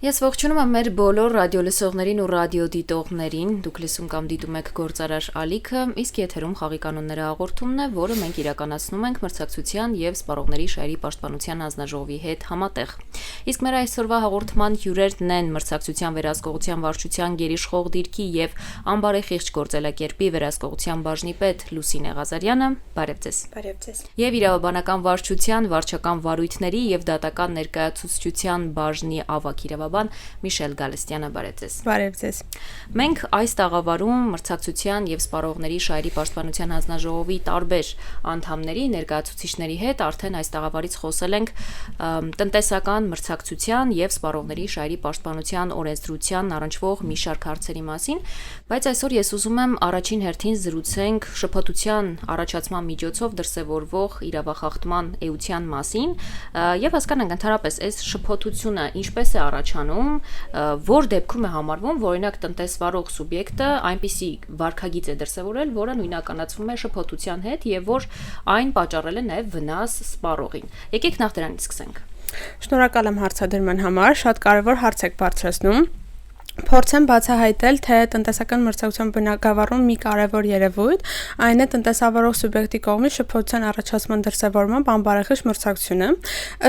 Ես ողջունում եմ մեր բոլոր ռադիոլսողներին ու ռադիոդիտողներին, դուք լսում կամ դիտում եք գործարար ալիքը, իսկ եթերում խաղի կանոնները հաղորդումն է, որը մենք իրականացնում ենք մրցակցության և սպառողների շահերի պաշտպանության հանձնաժողովի հետ համատեղ։ Իսկ մեր այսօրվա հաղորդման հյուրերն են մրցակցության վերահսկողության վարչության գերիշխող դիրքի և անբարեխիղճ գործելակերպի վերահսկողության բաժնի պետ Լուսինե Ղազարյանը, բարև ձեզ։ Բարև ձեզ։ Եվ իրավաբանական վարչության վարչական վարույթների և դատական ներկայացուցչության բաժնի ավագ իրավաբան Միշել Գալստյանը, բարև ձեզ։ Բարև ձեզ։ Մենք այս տաղավարում մրցակցության և սպառողների շահերի պաշտպանության հանձնաժողովի տարբեր անդամների, ներկայացուցիչների հետ արդեն այս տաղավարից խոսել ենք տնտեսական մրցակցության և սպառողների շահերի պաշտպանության օրենսդրությանն առնչվող մի շարք հարցերի մասին, բայց այսօր ես ուզում եմ առաջին հերթին զրուցենք շփոթության առաջացման միջոցով դրսևորվող իրավախախտման էության մասին և հասկանանք ընդհանրապես այս շփոթությունը ինչպես է առաջանում, որ դեպքում է համարվում, որ օրինակ տնտեսվարող սուբյեկտը այնպիսի վարքագիծ է դրսևորել, որը նույնականացվում է շփոթության հետ և որ այն պատճառել է նաև վնաս սպառողին։ Եկեք նախ դրանից սկսենք։ Շնորհակալ եմ հարցադրման համար, շատ կարևոր հարց եք բարձրացնում։ Փորձեմ բացահայտել, թե տնտեսական մրցակցության բնագավառում մի կարևոր երևույթ, այն է տնտեսավարող սուբյեկտի կողմից շփոթության առաջացման դրսևորմամբ անբարեխիղճ մրցակցությունը։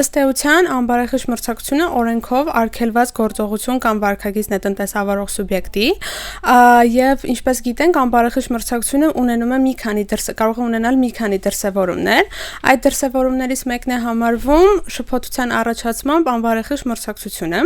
Ըստ էության, անբարեխիղճ մրցակցությունը օրենքով արգելված գործողություն կամ վարքագիծն է տնտեսավարող սուբյեկտի, եւ ինչպես գիտենք, անբարեխիղճ մրցակցությունը կարող է ունենալ մի քանի դրսևորումներ։ Այդ դրսևորումներից մեկն է համարվում շփոթության առաջացմամբ անբարեխիղճ մրցակցությունը։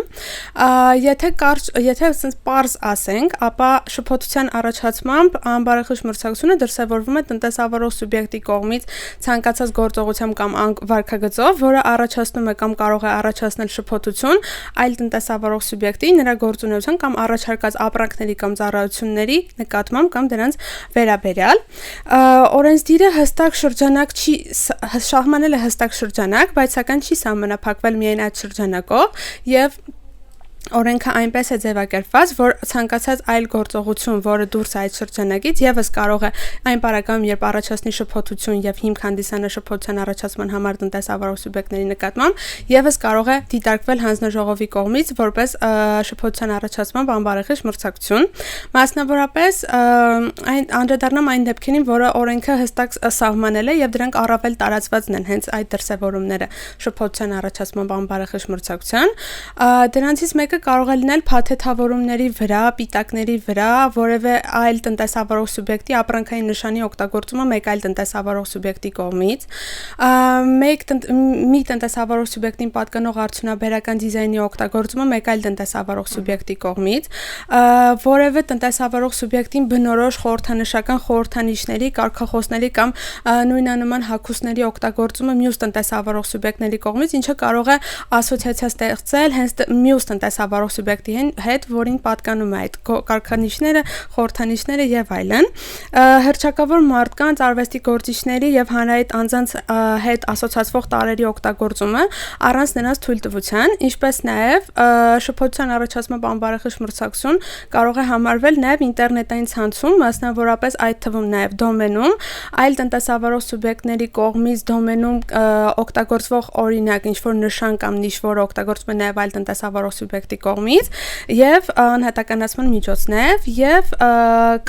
Եթե պարզ ասենք, ապա շփոթության առաջացմամբ անբարեխիղճ մրցակցությունը դրսևորվում է տնտեսավարող սուբյեկտի կողմից ցանկացած գործողությամբ կամ վարքագծով, որը առաջացնում է կամ կարող է առաջացնել շփոթություն այլ տնտեսավարող սուբյեկտի, նրա գործունեության կամ առաջարկած ապրանքների կամ ծառայությունների նկատմամբ կամ դրանց վերաբերյալ։ Օրենսդիրը սահմանել է հստակ շրջանակ, բայց սակայն չի սահմանափակվել միայն այդ շրջանակով եւ օրենքը այնպես է ձևակերպված, որ ցանկացած այլ գործողություն, որը դուրս է այդ շրջանակից, եւս կարող է այն պարագայում, երբ առաջացնի շփոթություն եւ հիմք հանդիսանա շփոթության առաջացման համար տնտեսավարող սուբյեկտների նկատմամբ, եւս կարող է դիտարկվել հանձնաժողովի կողմից որպես շփոթության առաջացման անբարեխիղճ մրցակցություն։ Մասնավորապես անդրադառնամ այն դեպքերին, որը օրենքը հստակ սահմանել է եւ դրանք առավել տարածվածն են հենց այդ դրսևորումները շփոթության առաջացման անբարեխիղճ մրցակցության։ Դրանցից մեկը կարող է լինել փաթեթավորումների վրա, պիտակների վրա, որևէ այլ տնտեսավարող սուբյեկտի ապրանքային նշանի օգտագործումը մեկ այլ տնտեսավարող սուբյեկտի կողմից, մի տնտեսավարող սուբյեկտին պատկանող արդյունաբերական դիզայնի օգտագործումը մեկ այլ տնտեսավարող սուբյեկտի կողմից, որևէ տնտեսավարող սուբյեկտին բնորոշ խորհրդանշական խորհրդանիշների, կարգախոսների կամ նույնանման հագուստների օգտագործումը մյուս տնտեսավարող սուբյեկտների կողմից, ինչը կարող է ասոցիացիա ստեղծել հենց մյուս տնտեսավարող սուբյեկտի հետ, որին պատկանում է այդ կարգանիշները, խորհրդանիշները եւ այլն։ Հռչակավոր մարդկանց, արվեստի գործիչների եւ հանրային անձանց հետ ասոցացվող տարրերի օգտագործումը առանց նրանց թույլտվության, ինչպես նաեւ շփոթության առաջացման անբարեխիղճ մրցակցություն կարող է համարվել նաեւ ինտերնետային ցանցում, մասնավորապես այդ թվում նաեւ դոմենում, այլ տնտեսավարող սուբյեկտների կողմից դոմենում օգտագործվող օրինակ ինչ-որ նշան կամ նիշ, որը օգտագործվում է նաեւ այլ տնտեսավարող սուբյեկտի կողմից եւ անհատականացման միջոցներ եւ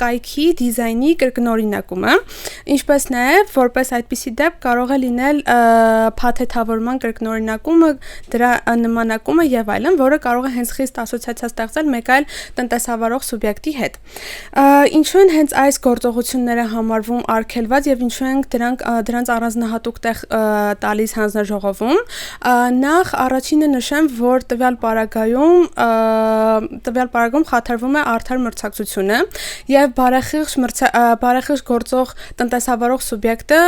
կայքի դիզայնի կրկնօրինակումը, ինչպես նաեւ որպես այդպիսի դեպք կարող է լինել փաթեթավորման կրկնօրինակումը, դրա նմանակումը եւ այլն, որը կարող է հենց խիստ ասոցիացիա ստեղծել մեկ այլ տնտեսավարող սուբյեկտի հետ։ Ինչու են հենց այս գործողությունները համարվում արգելված եւ ինչու են դրանց առանձնահատուկ տեղ տալիս հանձնաժողովում։ Նախ առաջինը նշեմ, որ տվյալ պարագայում խաթարվում է արդար մրցակցությունը եւ բարեխիղճ գործող տնտեսավարող սուբյեկտը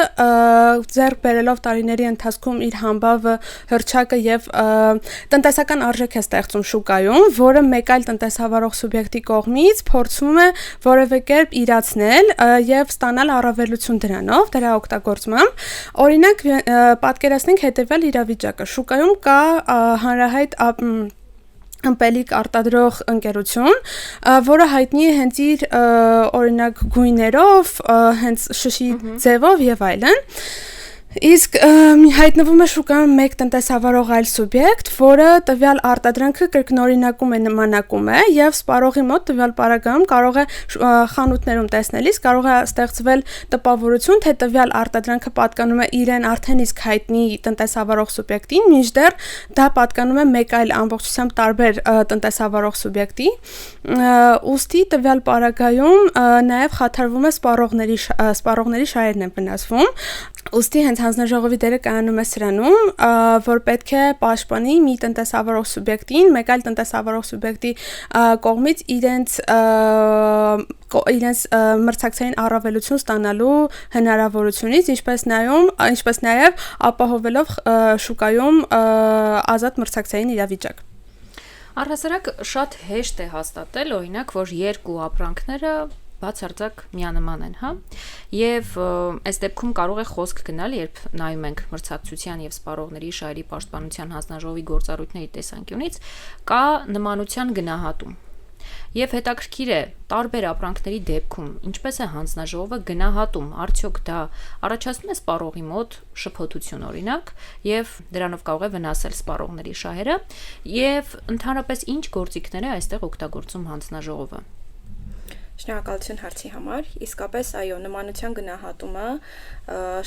ձեռք բերելով տարիների ընթացքում իր համբավը, հռչակը եւ տնտեսական արժեք է ստեղծում շուկայում, որը մեկ այլ տնտեսավարող սուբյեկտի կողմից փորձում է որևէ կերպ իրացնել եւ ստանալ առավելություն դրանով, դրա օգտագործմամբ։ Օրինակ պատկերացնենք հետեւյալ իրավիճակը. շուկայում կա հանրահայտ ըմպելիք արտադրող ընկերություն, որը հայտնի է հենց իր օրինակ գույներով, հենց շշի ձևով եւ այլն։ Իսկ հայտնվում է շուկայում մեկ տնտեսավարող այլ սուբյեկտ, որը տվյալ արտադրանքը կրկնօրինակում է, նմանակում է եւ սպառողի մոտ տվյալ պարագայում կարող է խանութներում տեսնելիս կարող է ստեղծվել տպավորություն, թե տվյալ արտադրանքը պատկանում է իրեն արդեն իսկ հայտնի տնտեսավարող սուբյեկտին, մինչդեռ դա պատկանում է մեկ այլ ամբողջությամբ տարբեր տնտեսավարող սուբյեկտի։ Ուստի տվյալ պարագայում նաեւ խաթարվում է սպառողների շահերն են վնասվում։ Ուստի հենց հանձնաժողովի դերը կայանում է սրանում, որ պետք է պաշտպանի մի տնտեսավարող սուբյեկտին, մեկ այլ տնտեսավարող սուբյեկտի կողմից իրենց մրցակցային առավելություն ստանալու հնարավորությունից, ինչպես նաև ապահովելով շուկայում ազատ մրցակցային իրավիճակ։ Առհասարակ շատ հեշտ է հաստատել, օրինակ, որ երկու ապրանքները բացարձակ միանման են, հա։ Եվ այս դեպքում կարող է խոսք գնալ, երբ նայում ենք մրցակցության եւ սպառողների շահերի պաշտպանության հանձնաժողովի գործառույթների տեսանկյունից, կա նմանության գնահատում։ Եվ հետաքրքիր է, տարբեր ապրանքների դեպքում ինչպես է հանձնաժողովը գնահատում, արդյոք դա առաջացնում է սպառողի մոտ շփոթություն օրինակ, եւ դրանով կարող է վնասել սպառողների շահերը, եւ ընդհանրապես ինչ գործիքներ է այստեղ օգտագործում հանձնաժողովը։ Շնորհակալություն հարցի համար։ Իսկապես, այո, նմանության գնահատումը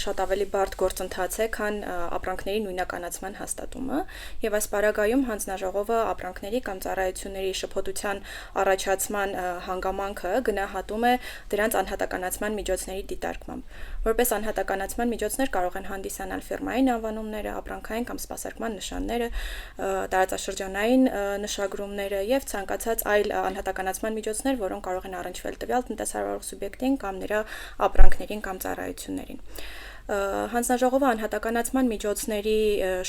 շատ ավելի բարդ գործընթաց է, քան ապրանքների նույնականացման հաստատումը, եւ այս պարագայում հանձնաժողովը ապրանքների կամ ծառայությունների շփոթության առաջացման հանգամանքը գնահատում է դրանց անհատականացման միջոցների դիտարկմամբ։ Որպես անհատականացման միջոցներ կարող են հանդիսանալ ֆիրմային անվանումները, ապրանքային կամ սպասարկման նշանները, տարածաշրջանային նշագրումները եւ ցանկացած այլ անհատականացման միջոցներ, որոնք կարող են առնչվել տվյալ տնտեսավարող սուբյեկտին կամ նրա ապրանքներին կամ ծառայություններին։ Հանձնաժողովը անհատականացման միջոցների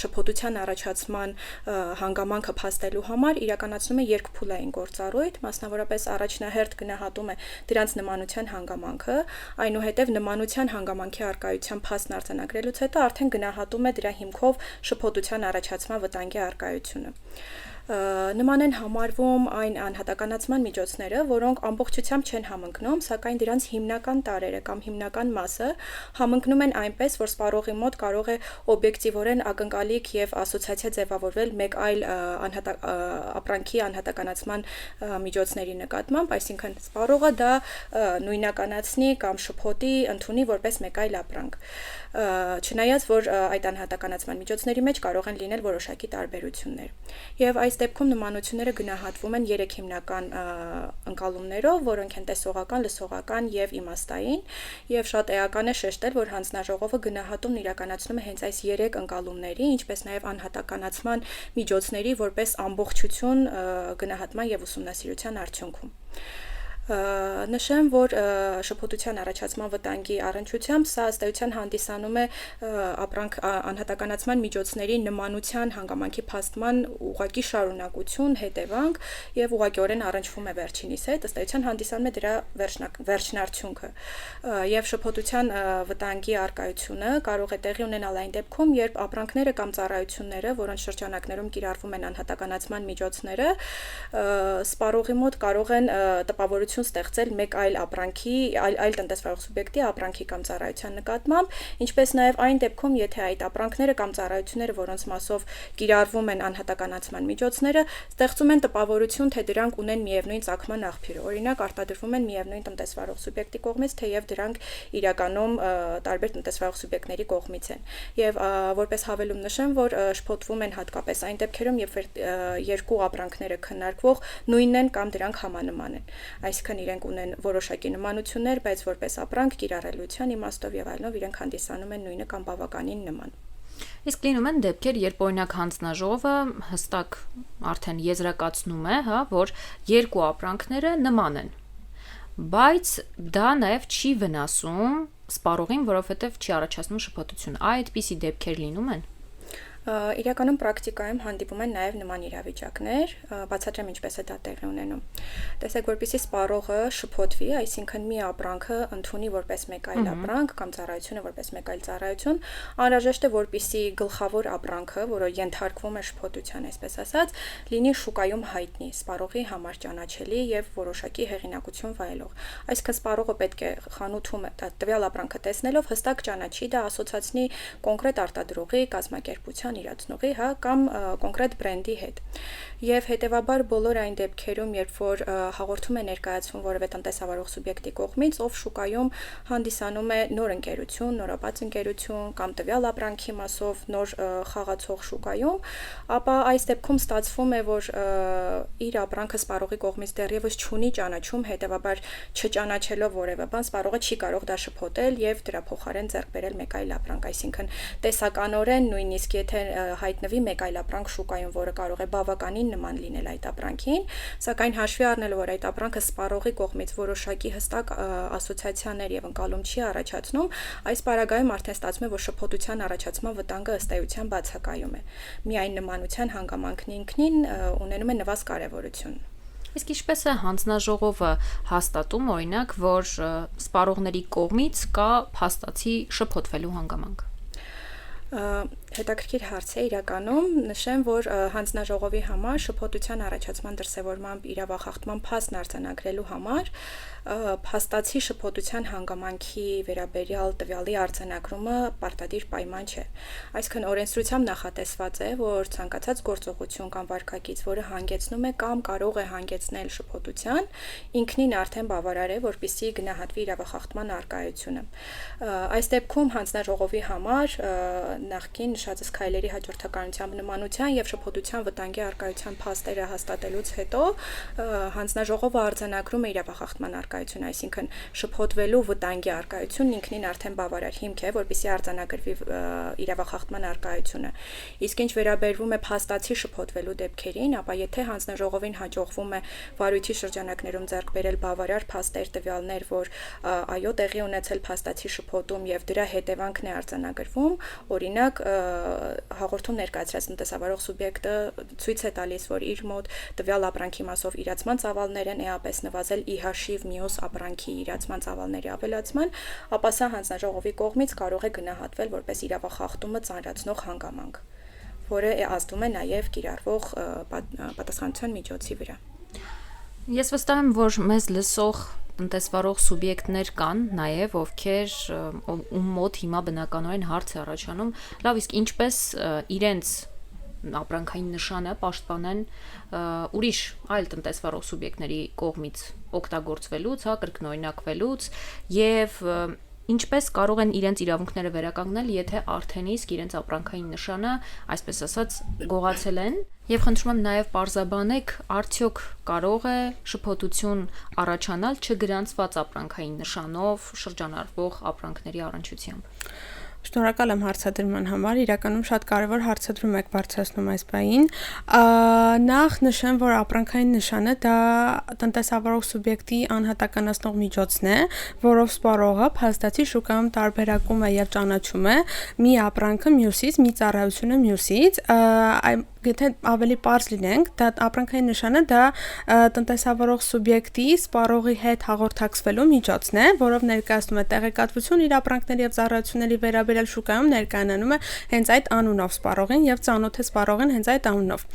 շփոթության առաջացման հանգամանքը փաստելու համար իրականացնում է երկփուլային գործառույթ, մասնավորապես առաջնահերթ գնահատում է դրանց նմանության հանգամանքը, այնուհետև նմանության հանգամանքի առկայության փաստն արձանագրելուց հետո արդեն գնահատում է դրա հիմքով շփոթության առաջացման վտանգի առկայությունը։ Նման են համարվում այն անհատականացման միջոցները, որոնք ամբողջությամբ չեն համընկնում, սակայն դրանց հիմնական տարրերը կամ հիմնական մասը համընկնում են այնպես, որ սպառողի մոտ կարող է օբյեկտիվորեն ակնկալիք եւ ասոցիացիա ձևավորվել մեկ այլ ապրանքի անհատականացման միջոցների նկատմամբ, այսինքն սպառողը դա նույնականացնի կամ շփոթի ընդունի որպես մեկ այլ ապրանք։ Չնայած որ այդ անհատականացման միջոցների մեջ կարող են լինել որոշակի տարբերություններ։ Եվ այս դեպքում նմանությունները գնահատվում են 3 հիմնական ընկալումներով, որոնք են տեսողական, լսողական եւ իմաստային, եւ շատ էական է շեշտել, որ հանձնաժողովը գնահատումն իրականացնում է հենց այս 3 ընկալումների, ինչպես նաեւ անհատականացման միջոցների որպես ամբողջություն գնահատման եւ ուսումնասիրության արդյունքում։ Նշեմ, որ շփոթության առաջացման վտանգի առնչությամբ սա ըստ էության հանդիսանում է անհատականացման միջոցների նմանության հանգամանքի փաստման ուղղակի շարունակություն, հետևանք եւ ուղղակիորեն առնչվում է վերջինիս հետ, ըստ էության հանդիսանում է դրա վերջնարդյունքը։ Եվ շփոթության վտանգի առկայությունը կարող է տեղի ունենալ այն դեպքում, երբ ապրանքները կամ ծառայությունները, որոնց շրջանակներում կիրառվում են անհատականացման միջոցները, սպառողի մոտ կարող են տպավորություն ստեղծել մեկ այլ ապրանքի, այլ տնտեսվարող սուբյեկտի ապրանքի կամ ծառայության նկատմամբ, ինչպես նաև այն դեպքում, եթե այդ ապրանքները կամ ծառայությունները, որոնց մասով կիրառվում են անհատականացման միջոցները, ստեղծում են տպավորություն, թե դրանք ունեն միևնույն ծագման աղբյուր, օրինակ արտադրվում են միևնույն տնտեսվարող սուբյեկտի կողմից, թեև դրանք իրականում տարբեր տնտեսվարող սուբյեկտների կողմից են։ Եվ որպես հավելում նշեմ, որ շփոթվում են հատկապես այն դեպքերում, երբ երկու ապրանքները քննարկվող նույնն են կամ դրանք համանման են։ Այսինքն իրենք ունեն որոշակի նմանություններ, բայց որպես ապրանք կիրառելիության իմաստով եւ այլնով իրենք հանդիսանում են նույնը կամ բավականին նման։ Իսկ լինում են դեպքեր, երբ օրինակ հանձնաժողովը հստակ արդեն եզրակացնում է, հա, որ երկու ապրանքները նման են, բայց դա նաև չի վնասում սպառողին, որովհետև չի առաջացնում շփոթություն։ Այդպիսի դեպքեր լինում են։ Իրականում պրակտիկայում հանդիպում են նաև նման իրավիճակներ, բացատրեմ ինչպես է դա տեղի ունենում։ Տեսեք, որպեսզի սպառողը շփոթվի, այսինքն մի ապրանքը ընդունի որպես մեկ այլ ապրանք կամ ծառայությունը որպես մեկ այլ ծառայություն, անհրաժեշտ է որպեսզի գլխավոր ապրանքը, որը ենթարկվում է շփոթության, այսպես ասած, լինի շուկայում հայտնի, սպառողի համար ճանաչելի եւ որոշակի հեղինակություն վայելող։ Այսինքն սպառողը պետք է խանութում տվյալ ապրանքը տեսնելով հստակ ճանաչի, դա ասոցացնի կոնկրետ արտադրողի, կազմակերպության իրացնողի, կամ կոնկրետ բրենդի հետ։ Եվ հետևաբար բոլոր այն դեպքերում, երբ որ հաղորդում է ներկայացվում որևէ տնտեսավարող սուբյեկտի կողմից, ով շուկայում հանդիսանում է նոր ընկերություն, նորաբաց ընկերություն կամ տվյալ ապրանքի մասով նոր խաղացող շուկայում, ապա այս դեպքում ստացվում է, որ իր ապրանքը սպառողի կողմից դեռևս չունի ճանաչում, հետևաբար չճանաչելով որևէ բան, սպառողը չի կարող դա շփոթել եւ դրա փոխարեն ձեռք բերել մեկ այլ ապրանք, այսինքն տեսականորեն նույնիսկ եթե հայտնվի մեկ այլ ապրանք շուկայում, որը կարող է բավականին նման լինել այդ ապրանքին, սակայն հաշվի առնելով, որ այդ ապրանքը սպառողի կողմից որոշակի հստակ ասոցիացիաներ եւ ընկալում չի առաջացնում, այս պարագայում արդեն ստացվում է, որ շփոթության առաջացման վտանգը ըստ էության բացակայում է։ Միայն նմանության հանգամանքն ինքնին ունենում է նվազ կարևորություն։ Իսկ ինչպես է հանձնաժողովը հաստատում, օրինակ, որ սպառողների կողմից կա փաստացի շփոթվելու հանգամանք։ Հետաքրքիր հարց է իրականում, նշեմ, որ հանձնաժողովի համար շփոթության առաջացման դրսևորմամբ իրավախախտման փաստն արձանագրելու համար փաստացի շփոթության հանգամանքի վերաբերյալ տվյալի արձանագրումը պարտադիր պայման չէ։ Այսինքն օրենսդրությամբ նախատեսված է, որ ցանկացած գործողություն կամ վարքագիծ, որը հանգեցնում է կամ կարող է հանգեցնել շփոթության, ինքնին արդեն բավարար է, որպեսզի գնահատվի իրավախախտման առկայությունը։ Այս դեպքում հանձնաժողովի համար նախկին նշածս քայլերի հաջորդականությամբ նմանության եւ շփոթության վտանգի առկայության փաստերը հաստատելուց հետո հանձնաժողովը արձանագրում է իրավախախտման առկայությունը, այսինքն շփոթվելու վտանգի առկայությունն ինքնին արդեն բավարար հիմք է, որպեսզի արձանագրվի իրավախախտման առկայությունը։ Իսկ ինչ վերաբերվում է փաստացի շփոթվելու դեպքերին, ապա եթե հանձնաժողովին հաջողվում է վարույթի շրջանակներում ձեռք բերել բավարար փաստեր, տվյալներ, որ այո, տեղի ունեցել փաստացի շփոթում եւ դրա հետևանքն է արձանագրվում, օրինակ հաղորդում ներկայացրած տնտեսավարող սուբյեկտը ցույց է տալիս, որ իր մոտ տվյալ ապրանքի մասով իրացման ծավալներ են էապես նվազել ի հաշիվ մյուս ապրանքի իրացման ծավալների ավելացման, ապա սա հանձնաժողովի կողմից կարող է գնահատվել որպես իրավախախտումը ծանրացնող հանգամանք, որը ազդում է նաև կիրառվող պատասխանատվության միջոցի վրա։ Ես վստահ եմ, որ մեզ լսող տնտեսվարող սուբյեկտներ կան նաև, ովքեր ում մոտ հիմա բնականորեն հարց է առաջանում, լավ, իսկ ինչպես իրենց ապրանքային նշանը պաշտպանեն ուրիշ այլ տնտեսվարող սուբյեկտների կողմից օգտագործվելուց, կրկնօրինակվելուց եւ ինչպես կարող են իրենց իրավունքները վերականգնել, եթե արդեն իսկ իրենց ապրանքային նշանը, այսպես ասած, գողացել են, եւ խնդրում եմ նաեւ պարզաբանեք, արդյոք կարող է շփոթություն առաջանալ չգրանցված ապրանքային նշանով շրջանառվող ապրանքների առնչությամբ։ Շնորհակալ եմ հարցադրման համար, իրականում շատ կարևոր հարցադրում եք բարձրացնում այս բային։ Նախ նշեմ, որ ապրանքային նշանը դա տնտեսավարող սուբյեկտի անհատականացնող միջոցն է, որով սպառողը փաստացի շուկայում տարբերակում է եւ ճանաչում է մի ապրանքը մյուսից, մի ծառայությունը մյուսից, եթե ավելի པարզ լինենք, դա ապրանքային նշանը դա տնտեսավարող սուբյեկտի սպառողի հետ հաղորդակցվելու միջոցն է, որով ներկայացնում է տեղեկատվություն իր ապրանքների եւ ծառայությունների վերաբերյալ շուկայում ներկայանանում է հենց այդ անունով սպառողին եւ ծանոթ է սպառողին հենց այդ անունով։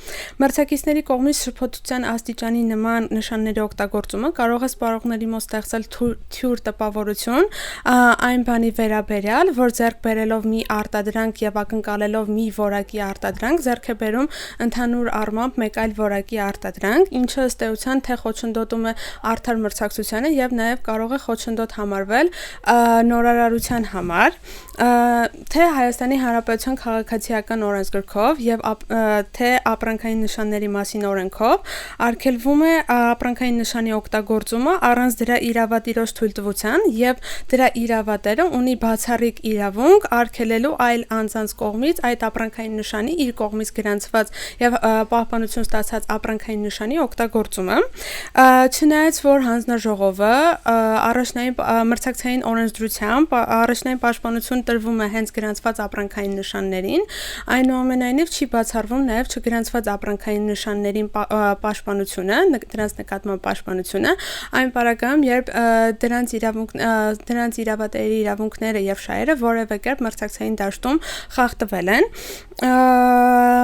Մրցակիցների կողմից շփոթության աստիճանի նման նշանների օգտագործումը կարող է սպառողների մոտ ստեղծել թյուր տպավորություն այն բանի վերաբերյալ, որ ձեռք բերելով մի արտադրանք եւ ակնկալելով մի որակի արտադրանք ձեռք է բերում ընդհանուր առմամբ մեկ այլ որակի արտադրանք, ինչը ըստ էության թե խոչընդոտում է արդար մրցակցությանը եւ նաեւ կարող է խոչընդոտ համարվել նորարարության համար, թե Հայաստանի Հանրապետության քաղաքացիական օրենսգրքով եւ թե ապրանքային նշանների մասին օրենքով արգելվում է ապրանքային նշանի օգտագործումը առանց դրա իրավատիրոջ թույլտվության եւ դրա իրավատերը ունի բացառիկ իրավունք արգելելու այլ անձանց կողմից այդ ապրանքային նշանի իր կողմից գրանցված ստացված եւ պահպանություն ստացած ապրանքային նշանի օգտագործումը, չնայած որ հանձնաժողովը առաջնային մրցակցային օրենսդրությամբ առաջնային պաշտպանություն տրվում է հենց գրանցված ապրանքային նշաններին, այնուամենայնիվ չի բացառվում նաեւ չգրանցված ապրանքային նշաններին պաշտպանությունը, դրանց նկատմամբ պաշտպանությունը, այն պարագայում, երբ դրանց իրավատերի իրավունքները եւ շահերը որևէ կերպ մրցակցային դաշտում խախտվել են։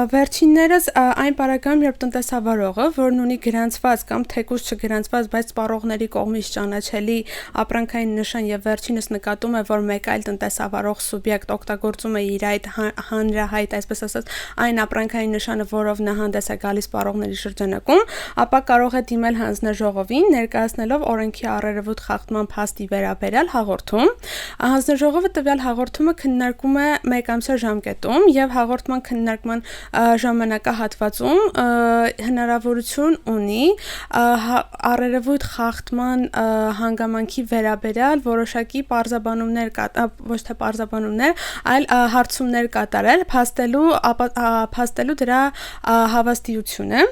Վերջիններս այն պարագայում, երբ տնտեսավարողը, որն ունի գրանցված կամ թեկուզ չգրանցված, բայց սպառողների կողմից ճանաչելի ապրանքային նշան եւ վերջինս նկատում է, որ մեկ այլ տնտեսավարող սուբյեկտ օգտագործում է իր այդ հանրահայտ, այսպես ասած, այն ապրանքային նշանը, որով նա հանդես է գալիս սպառողների շրջանակում, ապա կարող է դիմել հանձնաժողովին, ներկայացնելով օրենքի առերևույթ խախտման փաստի վերաբերյալ հաղորդում։ Հանձնաժողովը տվյալ հաղորդումը քննարկում է 1 ամսյա ժամկետում եւ հաղորդման քննարկման ժամանակահատվածում հնարավորություն ունի առերևույթ խախտման հանգամանքի վերաբերյալ որոշակի պարզաբանումներ, ոչ թե պարզաբանումներ, այլ հարցումներ կատարել, փաստելու դրա հավաստիությունը,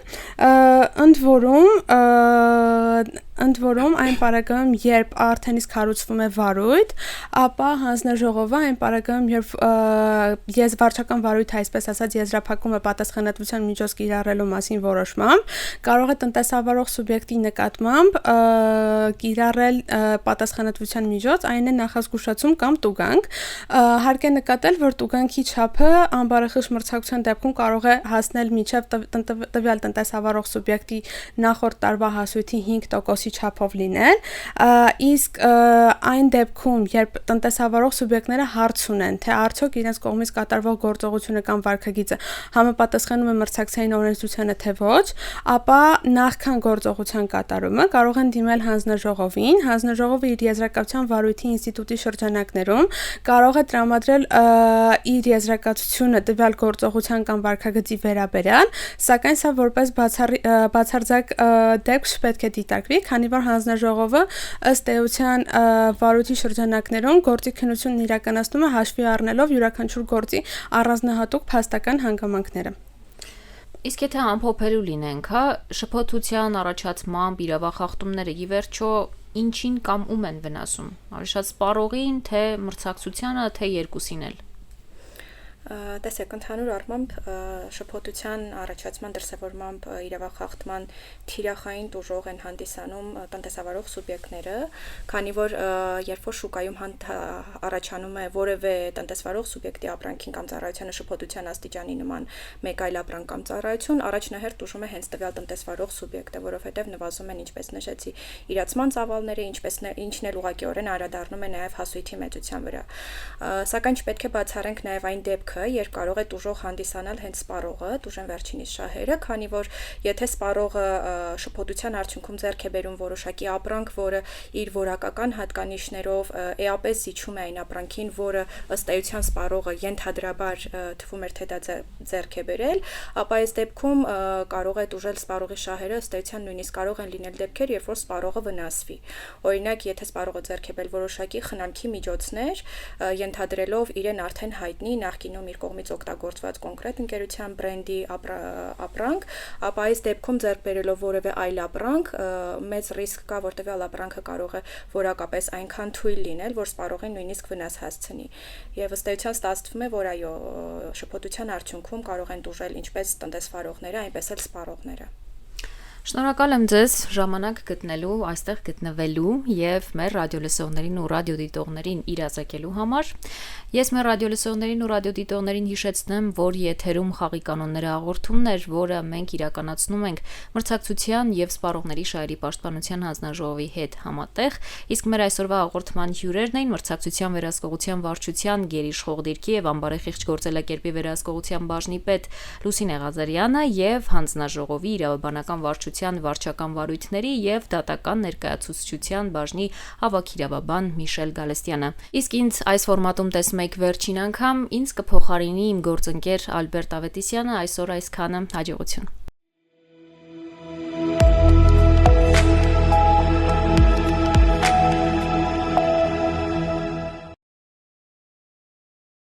ընդ որում այն պարագայում, երբ արդեն իսկ հարուցվում է վարույթ, ապա հանձնաժողովը այն պարագայում, երբ վարչական վարույթը, այսպես ասած, եզրափակում է պատասխանատվության միջոց կիրառելու մասին որոշմամբ, կարող է տնտեսավարող սուբյեկտի նկատմամբ կիրառել պատասխանատվության միջոց, այն է նախազգուշացում կամ տուգանք։ Հարկ է նկատել, որ տուգանքի չափը անբարեխիղճ մրցակցության դեպքում կարող է հասնել մինչև տվյալ տնտեսավարող սուբյեկտի նախորդ տարվա հասույթի 5% չափով լինել, իսկ այն դեպքում, երբ տնտեսավարող սուբյեկտները հարց ունեն, թե արդյոք իրենց կողմից կատարվող գործողությունը կամ վարքագիծը համապատասխանում է մրցակցային օրենսդրությանը, թե ոչ, ապա նախքան գործողության կատարումը կարող են դիմել հանձնաժողովին, հանձնաժողովը իր եզրակացության վարույթի ինստիտուտի շրջանակներում կարող է տրամադրել իր եզրակացությունը տվյալ գործողության կամ վարքագծի վերաբերյալ, սակայն սա որպես բացարձակ դեպք չպետք է դիտարկվի, քանի որ հանձնաժողովը ըստ էության վարույթի շրջանակներում գործի քննությունն իրականացնում է հաշվի առնելով յուրաքանչյուր գործի առանձնահատուկ փաստական հանգամանքները։ Իսկ եթե ամփոփելու լինենք, շփոթության առաջացմամբ իրավախախտումները ի վերջո ինչին կամ ում են վնասում, ավելի շատ սպառողին, թե մրցակցությանը, թե երկուսին էլ։ Տեսեք, ընդհանուր առմամբ շփոթության առաջացման դրսևորմամբ իրավախախտման թիրախային տուժող են հանդիսանում տնտեսավարող սուբյեկտները, քանի որ երբ որ շուկայում առաջանում է որևէ տնտեսվարող սուբյեկտի ապրանքին կամ ծառայությանը շփոթության աստիճանի նման մեկ այլ ապրանք կամ ծառայություն, առաջնահերթ տուժում է հենց տվյալ տնտեսվարող սուբյեկտը, որովհետև նվազում են, ինչպես նշեցի, իրացման ծավալները, ինչն էլ ուղղակիորեն անդրադառնում է նաև հասույթի մեծության վրա։ Սակայն չպետք է բացառենք նաև այն դեպքը, երբ կարող է տուժող հանդիսանալ հենց սպառողը, տուժեն վերջինիս շահերը, քանի որ եթե սպառողը շփոթության արդյունքում ձեռք է բերում որոշակի ապրանք, որը իր որակական հատկանիշներով էապես զիջում է այն ապրանքին, որը ըստ էության սպառողը ենթադրաբար թվում էր, թե դա ձեռք է բերել, ապա այս դեպքում կարող է տուժել սպառողի շահերը, ըստ էության նույնիսկ կարող են լինել դեպքեր, երբ որ սպառողը վնասվի։ Օրինակ, եթե սպառողը ձեռք է բերել որոշակի խնամքի միջոցներ, ենթադրելով իրեն արդեն հայտնի նախկինում իր կողմից օգտագործված կոնկրետ ընկերության բրենդի ապրանք, ապա այս դեպքում ձեռք բերելով որևէ այլ ապրանք, մեծ ռիսկ կա, որ տվյալ ապրանքը կարող է որակապես այնքան թույլ լինել, որ սպառողին նույնիսկ վնաս հասցնի։ Եվ ըստ էության ստացվում է, որ այո, շփոթության արդյունքում կարող են տուժել ինչպես տնտեսվարողները, այնպես էլ սպառողները։ Շնորհակալ եմ ձեզ ժամանակ գտնելու, այստեղ գտնվելու եւ մեր ռադիոլսողներին ու ռադիոդիտողներին իրազեկելու համար։ Ես մեր ռադիոլսողներին ու ռադիոդիտողներին հիշեցնեմ, որ եթերում խաղի կանոնները հաղորդումն էր, որը մենք իրականացնում ենք մրցակցության եւ սպառողների շահերի պաշտպանության հանձնաժողովի հետ համատեղ, իսկ մեր այսօրվա հաղորդման հյուրերն էին մրցակցության վերահսկողության վարչության գերիշխող դիրքի եւ անբարեխիղճ գործելակերպի վերահսկողության բաժնի պետ Լուսինե Ղազարյանը եւ հանձնաժողովի իրավաբանական վարչության վարչական վարույթների եւ դատական ներկայացուցչության բաժնի հավաքիրավաբան Միշել Գալստյանը։ Իսկ ինձ այս ֆորմատում տեսնում եք վերջին անգամ, ինձ կփոխարինի իմ գործընկեր Ալբերտ Ավետիսյանը, այսօր այսքանը, հաջողություն։